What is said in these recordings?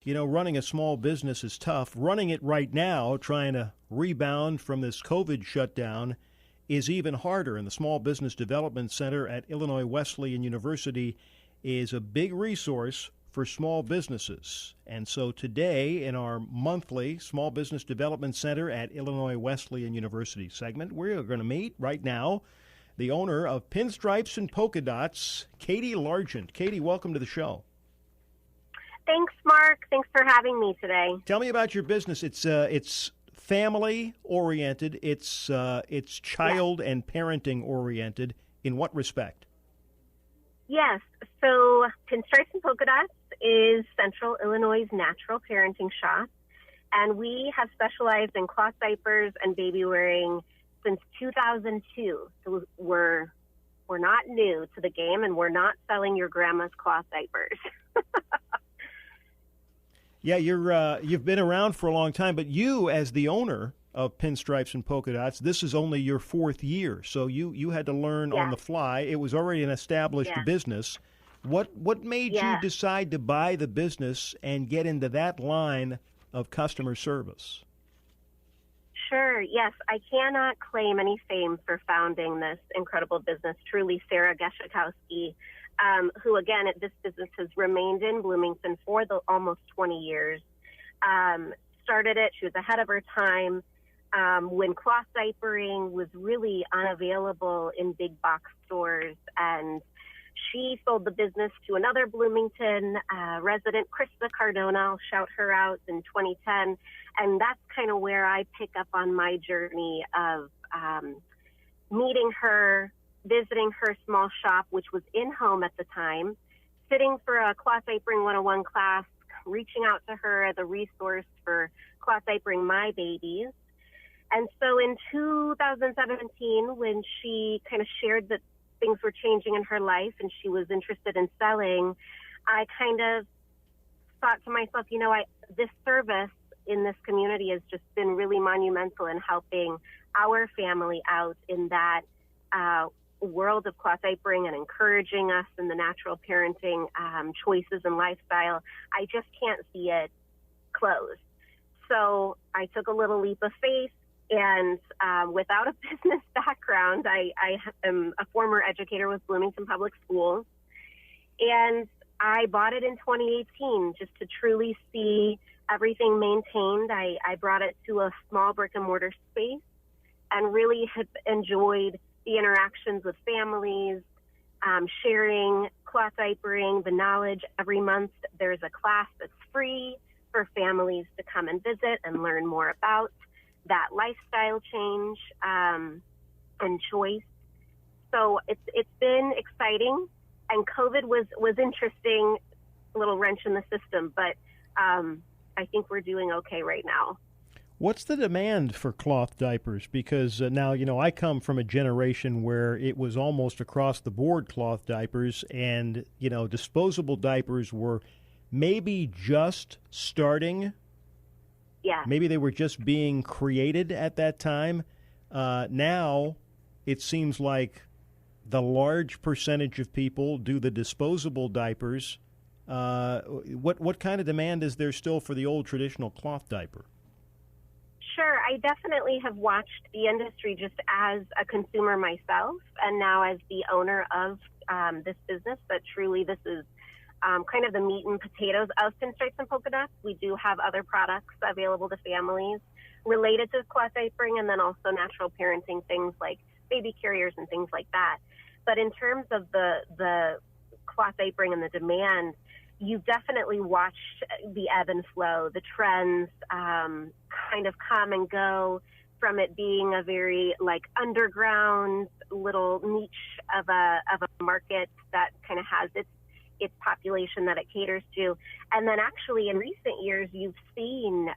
You know, running a small business is tough. Running it right now, trying to rebound from this COVID shutdown, is even harder. And the Small Business Development Center at Illinois Wesleyan University is a big resource for small businesses. And so today, in our monthly Small Business Development Center at Illinois Wesleyan University segment, we're going to meet right now the owner of Pinstripes and Polkadots, Katie Largent. Katie, welcome to the show. Thanks, Mark. Thanks for having me today. Tell me about your business. It's family oriented. It's child and parenting oriented. In what respect? Yes. So Pinstripes and Polkadots is Central Illinois' natural parenting shop, and we have specialized in cloth diapers and baby wearing since 2002. So we're not new to the game, and we're not selling your grandma's cloth diapers. Yeah, you've been around for a long time, but you, as the owner of Pinstripes and Polkadots, this is only your fourth year, so you had to learn on the fly. It was already an established business. What made you decide to buy the business and get into that line of customer service? Sure, yes. I cannot claim any fame for founding this incredible business. Truly, Sarah Geshikowski, who, again, this business has remained in Bloomington for almost 20 years, started it. She was ahead of her time when cloth diapering was really unavailable in big box stores. And she sold the business to another Bloomington resident, Krista Cardona. I'll shout her out, in 2010. And that's kind of where I pick up on my journey of meeting her, visiting her small shop, which was in-home at the time, sitting for a cloth diapering 101 class, reaching out to her as a resource for cloth diapering my babies. And so in 2017, when she kind of shared that things were changing in her life and she was interested in selling, I kind of thought to myself, this service in this community has just been really monumental in helping our family out in that world of cloth diapering and encouraging us in the natural parenting choices and lifestyle. I just can't see it close. So I took a little leap of faith, and without a business background, I am a former educator with Bloomington Public Schools, and I bought it in 2018 just to truly see everything maintained. I brought it to a small brick-and-mortar space and really have enjoyed the interactions with families, sharing cloth diapering, the knowledge. Every month there's a class that's free for families to come and visit and learn more about that lifestyle change and choice. So it's been exciting, and COVID was interesting, a little wrench in the system, but I think we're doing okay right now. What's the demand for cloth diapers? Because now, I come from a generation where it was almost across the board cloth diapers, and, disposable diapers were maybe just starting. Yeah. Maybe they were just being created at that time. Now it seems like the large percentage of people do the disposable diapers. What kind of demand is there still for the old traditional cloth diaper? Sure. I definitely have watched the industry just as a consumer myself, and now as the owner of this business, that truly this is kind of the meat and potatoes of Pinstripes and Polkadots. We do have other products available to families related to cloth diapering, and then also natural parenting, things like baby carriers and things like that. But in terms of the cloth diapering and the demand, you've definitely watched the ebb and flow, the trends kind of come and go from it being a very underground little niche of a market that kind of has its population that it caters to. And then actually in recent years, you've seen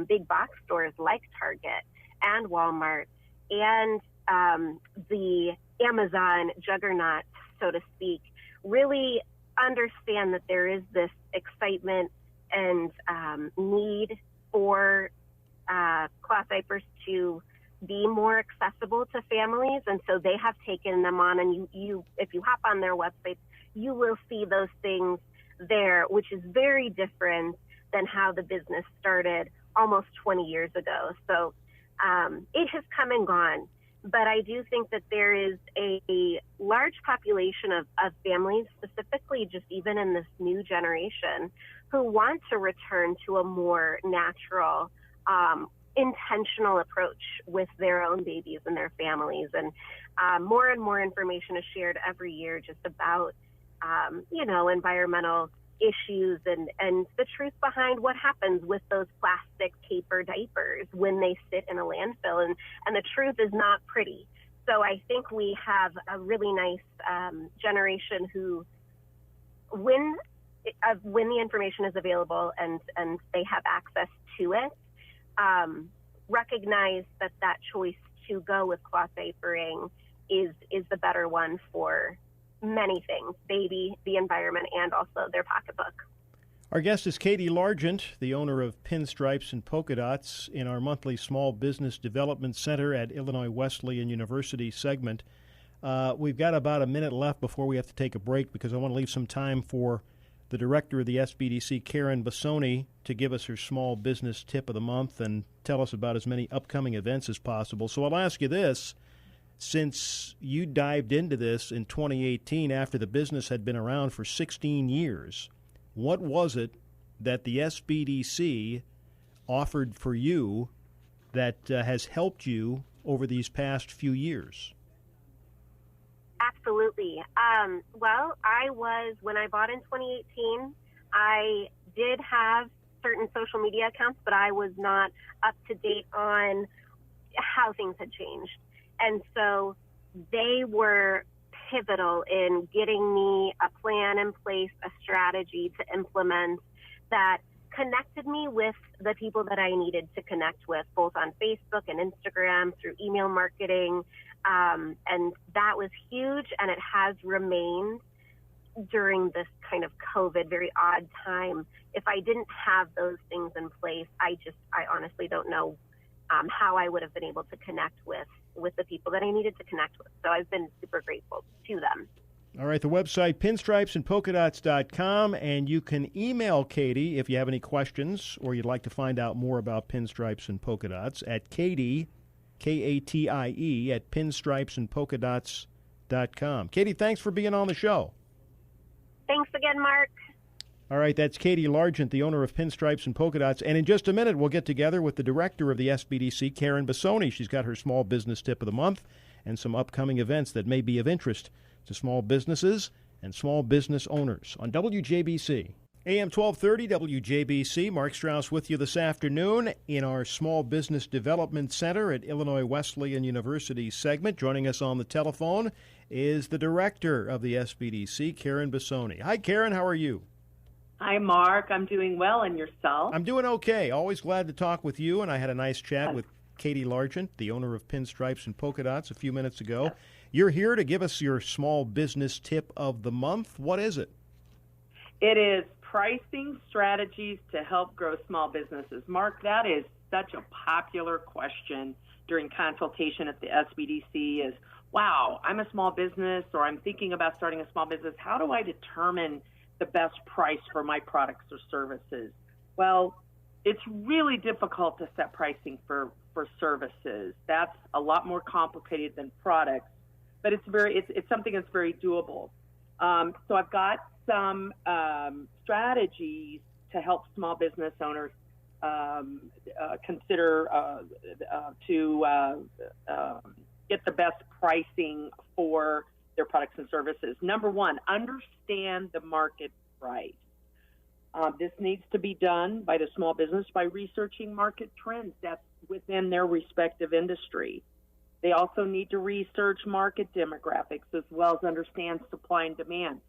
big box stores like Target and Walmart and the Amazon juggernaut, so to speak, really understand that there is this excitement and need for cloth diapers to be more accessible to families. And so they have taken them on, and you if you hop on their website, you will see those things there, which is very different than how the business started almost 20 years ago. So it has come and gone. But I do think that there is a large population of families, specifically just even in this new generation, who want to return to a more natural, intentional approach with their own babies and their families. And more and more information is shared every year just about, environmental issues and the truth behind what happens with those plastic paper diapers when they sit in a landfill. And the truth is not pretty. So I think we have a really nice generation who, when the information is available and they have access to it, recognize that choice to go with cloth diapering is the better one for many things: baby, the environment, and also their pocketbook. Our guest is Katie Largent, the owner of Pinstripes and Polkadots, in our monthly Small Business Development Center at Illinois Wesleyan University segment. We've got about a minute left before we have to take a break because I want to leave some time for the director of the SBDC, Karen Bassoni, to give us her small business tip of the month and tell us about as many upcoming events as possible. So I'll ask you this. Since you dived into this in 2018 after the business had been around for 16 years, what was it that the SBDC offered for you that has helped you over these past few years? Absolutely. When I bought in 2018, I did have certain social media accounts, but I was not up to date on how things had changed. And so they were pivotal in getting me a plan in place, a strategy to implement that connected me with the people that I needed to connect with, both on Facebook and Instagram, through email marketing. And that was huge, and it has remained during this kind of COVID, very odd time. If I didn't have those things in place, I honestly don't know how I would have been able to connect with the people that I needed to connect with. So I've been super grateful to them. All right, the website, pinstripesandpolkadots.com, and you can email Katie if you have any questions or you'd like to find out more about Pinstripes and Polkadots at Katie, Katie, at pinstripesandpolkadots.com. Katie, thanks for being on the show. Thanks again, Mark. All right, that's Katie Largent, the owner of Pinstripes and Polkadots. And in just a minute, we'll get together with the director of the SBDC, Karen Bassoni. She's got her small business tip of the month and some upcoming events that may be of interest to small businesses and small business owners on WJBC. AM 1230 WJBC. Mark Strauss with you this afternoon in our Small Business Development Center at Illinois Wesleyan University segment. Joining us on the telephone is the director of the SBDC, Karen Bassoni. Hi, Karen. How are you? Hi, Mark. I'm doing well, and yourself? I'm doing okay. Always glad to talk with you, and I had a nice chat with Katie Largent, the owner of Pinstripes and Polkadots, a few minutes ago. Yes. You're here to give us your small business tip of the month. What is it? It is pricing strategies to help grow small businesses. Mark, that is such a popular question during consultation at the SBDC is, wow, I'm a small business, or I'm thinking about starting a small business. How do I determine the best price for my products or services? Well, it's really difficult to set pricing for services. That's a lot more complicated than products, but it's something that's very doable. So I've got some strategies to help small business owners consider to get the best pricing for their products and services. Number one, understand the market price. This needs to be done by the small business by researching market trends that's within their respective industry. They also need to research market demographics as well as understand supply and demand.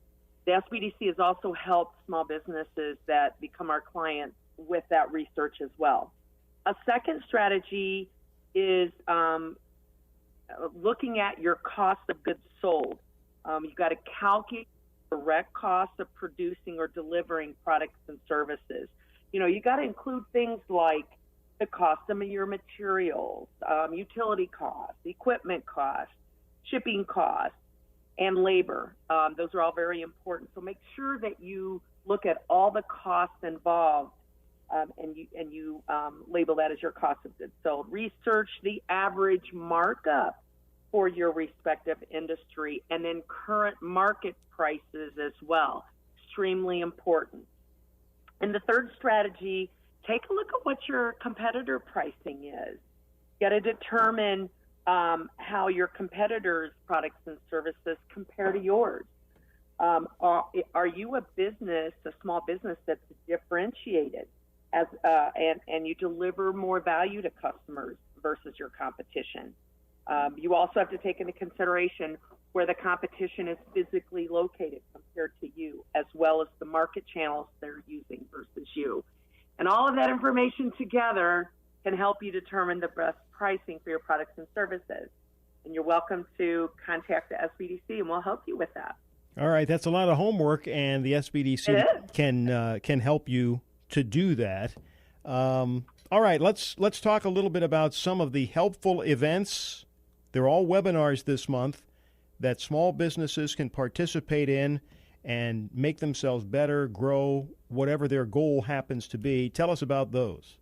The SBDC has also helped small businesses that become our clients with that research as well. A second strategy is looking at your cost of goods sold. You've got to calculate the direct cost of producing or delivering products and services. You got to include things like the cost of your materials, utility costs, equipment costs, shipping costs, and labor. Those are all very important. So make sure that you look at all the costs involved and you label that as your cost of goods sold. Research the average markup for your respective industry, and then current market prices as well. Extremely important. And the third strategy, take a look at what your competitor pricing is. You got to determine how your competitors' products and services compare to yours. Are you a business, a small business that's differentiated and you deliver more value to customers versus your competition? You also have to take into consideration where the competition is physically located compared to you, as well as the market channels they're using versus you. And all of that information together can help you determine the best pricing for your products and services. And you're welcome to contact the SBDC, and we'll help you with that. All right, that's a lot of homework, and the SBDC can help you to do that. All right, let's talk a little bit about some of the helpful events. They're all webinars this month that small businesses can participate in and make themselves better, grow, whatever their goal happens to be. Tell us about those.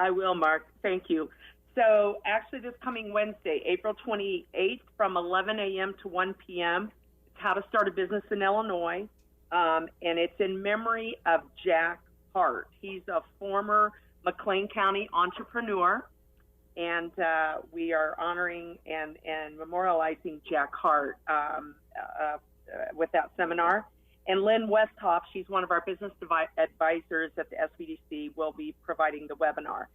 I will, Mark. Thank you. So actually this coming Wednesday, April 28th from 11 a.m. to 1 p.m., it's How to Start a Business in Illinois, and it's in memory of Jack Hart. He's a former McLean County entrepreneur, and we are honoring and memorializing Jack Hart with that seminar. And Lynn Westhoff, she's one of our business advisors at the SBDC, will be providing the webinar.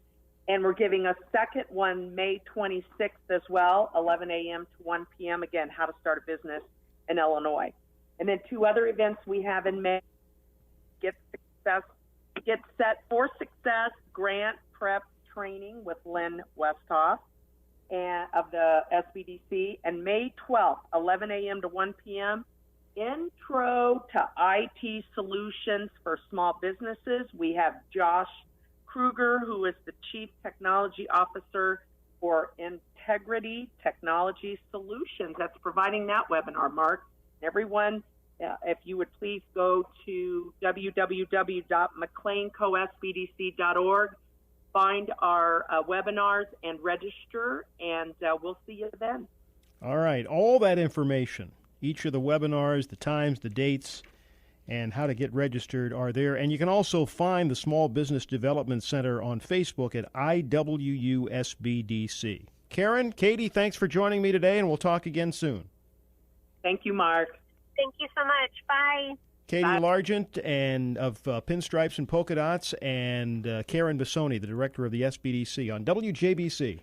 And we're giving a second one May 26th as well, 11 a.m. to 1 p.m. Again, How to Start a Business in Illinois. And then two other events we have in May: Get Set for Success Grant Prep Training with Lynn Westhoff and of the SBDC, and May 12th, 11 a.m. to 1 p.m. Intro to IT Solutions for Small Businesses. We have Josh Kruger, who is the Chief Technology Officer for Integrity Technology Solutions. That's providing that webinar, Mark. Everyone, if you would please go to www.mcleancosbdc.org, find our webinars and register, and we'll see you then. All right. All that information, each of the webinars, the times, the dates, and how to get registered are there. And you can also find the Small Business Development Center on Facebook at IWUSBDC. Karen, Katie, thanks for joining me today, and we'll talk again soon. Thank you, Mark. Thank you so much. Bye. Katie Largent and of Pinstripes and Polkadots, and Karen Bissoni, the director of the SBDC, on WJBC.